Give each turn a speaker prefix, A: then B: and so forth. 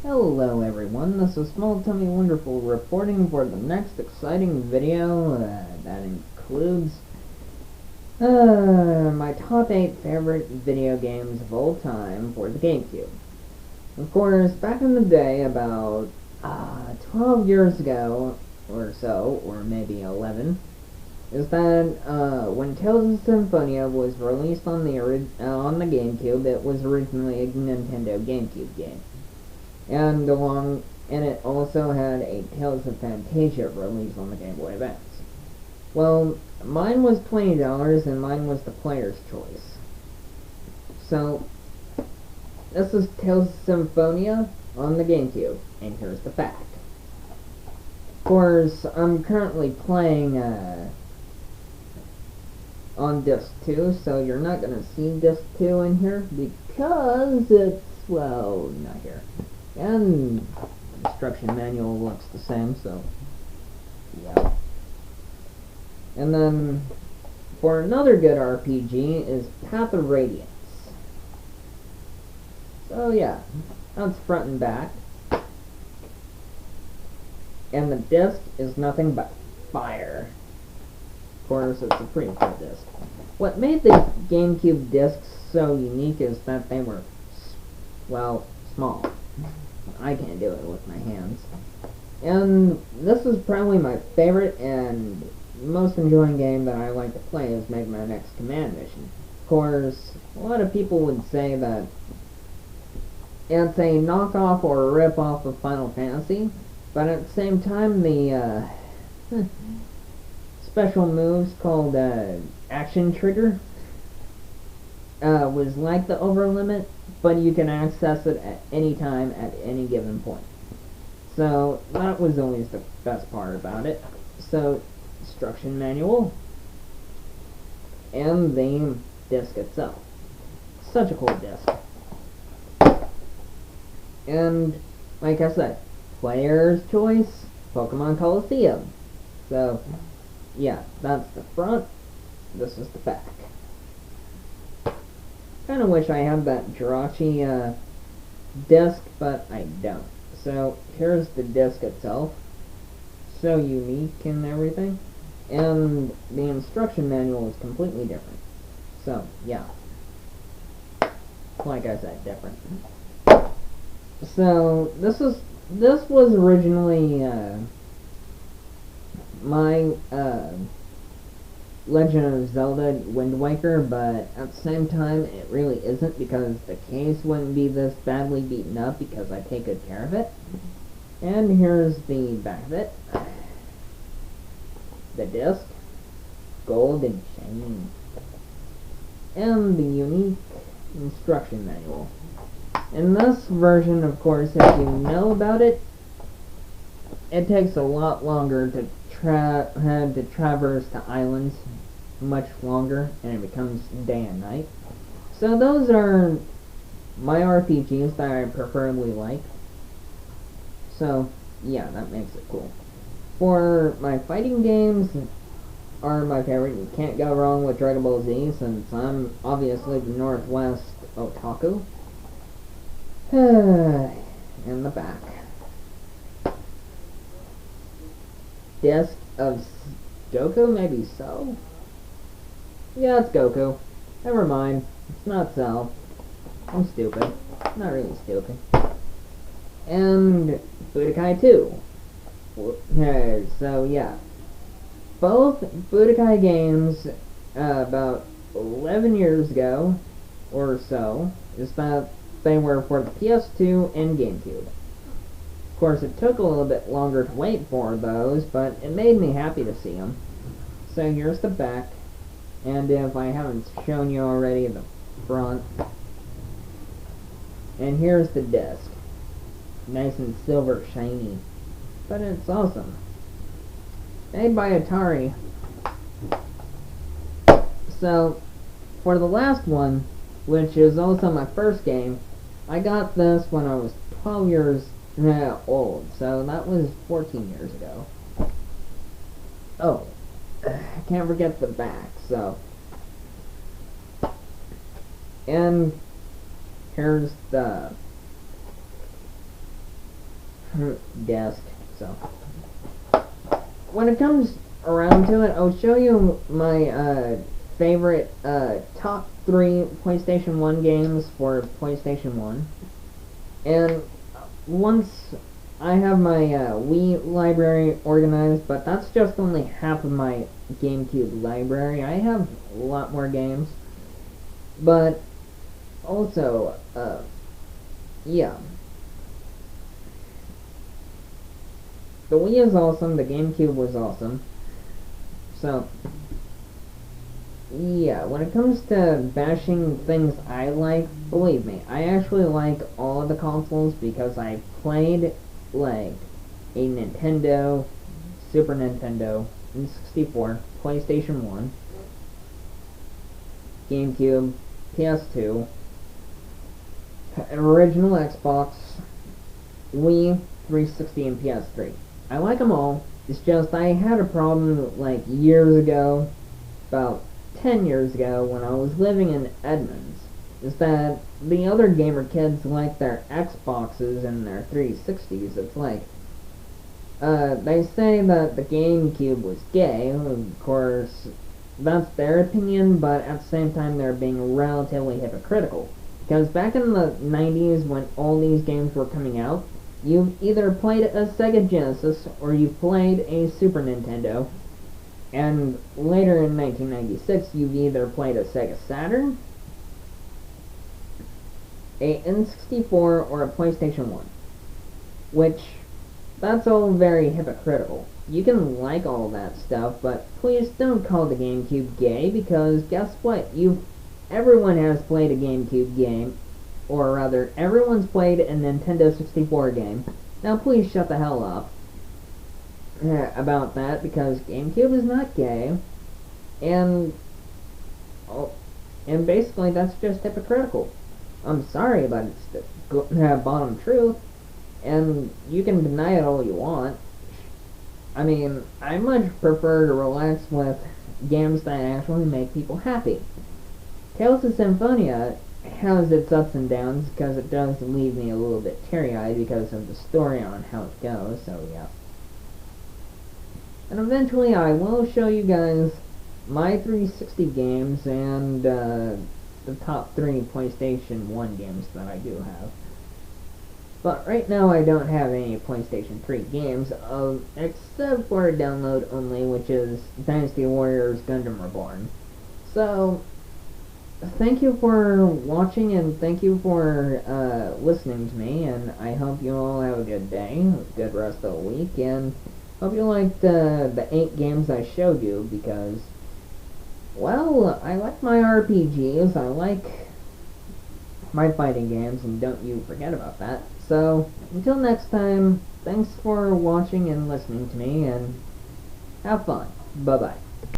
A: Hello everyone, this is Small Tummy Wonderful reporting for the next exciting video that includes my top 8 favorite video games of all time for the Gamecube. Of course, back in the day, about 12 years ago or so, or maybe 11, is that when Tales of Symphonia was released on the GameCube, it was originally a Nintendo GameCube game. And it also had a Tales of Fantasia release on the Game Boy Advance. Well, mine was $20 and mine was the player's choice. So, this is Tales of Symphonia on the GameCube, and here's the fact. Of course, I'm currently playing on disc 2, so you're not going to see disc 2 in here because it's, well, not here. And the instruction manual looks the same, so yeah. And then for another good RPG is Path of Radiance. So yeah, that's front and back. And the disc is nothing but fire. Of course, it's a pretty cool disc. What made the GameCube discs so unique is that they were, well, small. I can't do it with my hands. And this is probably my favorite and most enjoying game that I like to play is Make My Next Command Mission. Of course, a lot of people would say that it's a knockoff or a rip-off of Final Fantasy, but at the same time, the special moves called Action Trigger was like the Overlimit, but you can access it at any time at any given point. So that was always the best part about it. So, instruction manual and the disc itself. Such a cool disc. And like I said, player's choice, Pokemon Coliseum. So yeah, that's the front. This is the back. Kinda wish I had that Jirachi disc, but I don't. So here's the disc itself. So unique and everything. And the instruction manual is completely different. So yeah. Like I said, different. So this was originally my Legend of Zelda Wind Waker, but at the same time it really isn't because the case wouldn't be this badly beaten up because I take good care of it. And here's the back of it. The disc, gold and shiny. And the unique instruction manual. In this version, of course, if you know about it, it takes a lot longer to traverse the islands, much longer, and it becomes day and night. So those are my RPGs that I preferably like. So yeah, that makes it cool. For my fighting games are my favorite. You can't go wrong with Dragon Ball Z since I'm obviously the Northwest otaku. In the back. Disc of Goku, maybe so? Yeah, it's Goku. Never mind. It's not Cell. I'm stupid. Not really stupid. And Budokai 2. So yeah. Both Budokai games about 11 years ago or so is that they were for the PS2 and GameCube. Of course, it took a little bit longer to wait for those, but it made me happy to see them. So here's the back, and if I haven't shown you already, the front. And here's the disc. Nice and silver shiny. But it's awesome. Made by Atari. So, for the last one, which is also my first game, I got this when I was 12 years old, so that was 14 years ago. Oh, I can't forget the back, so. And here's the desk. So when it comes around to it, I'll show you my favorite top 3 PlayStation 1 games for PlayStation 1. And once I have my Wii library organized, but that's just only half of my GameCube library. I have a lot more games. But also, yeah. The Wii is awesome, the GameCube was awesome. So, yeah, when it comes to bashing things I like, believe me, I actually like all of the consoles because I played, like, a Nintendo, Super Nintendo, N64, PlayStation 1, GameCube, PS2, an original Xbox, Wii, 360, and PS3. I like them all. It's just I had a problem like years ago, about 10 years ago, when I was living in Edmonds, is that the other gamer kids like their Xboxes and their 360s. It's like, they say that the GameCube was gay. Of course, that's their opinion, but at the same time they're being relatively hypocritical. Because back in the 90s, when all these games were coming out, you either played a Sega Genesis or you played a Super Nintendo. And later in 1996, you've either played a Sega Saturn, a N64, or a PlayStation 1. Which, that's all very hypocritical. You can like all that stuff, but please don't call the GameCube gay, because guess what? Everyone has played a GameCube game, or rather, everyone's played a Nintendo 64 game. Now please shut the hell up about that, because GameCube is not gay, and basically that's just hypocritical. I'm sorry, but it's the bottom truth, and you can deny it all you want. I mean, I much prefer to relax with games that actually make people happy. Tales of Symphonia has its ups and downs, because it does leave me a little bit teary-eyed because of the story on how it goes, so yeah. And eventually I will show you guys my 360 games and the top 3 PlayStation 1 games that I do have. But right now I don't have any PlayStation 3 games, except for a download only, which is Dynasty Warriors Gundam Reborn. So, thank you for watching, and thank you for listening to me, and I hope you all have a good day, a good rest of the week, and hope you liked the 8 games I showed you, because, well, I like my RPGs, I like my fighting games, and don't you forget about that. So, until next time, thanks for watching and listening to me, and have fun. Bye-bye.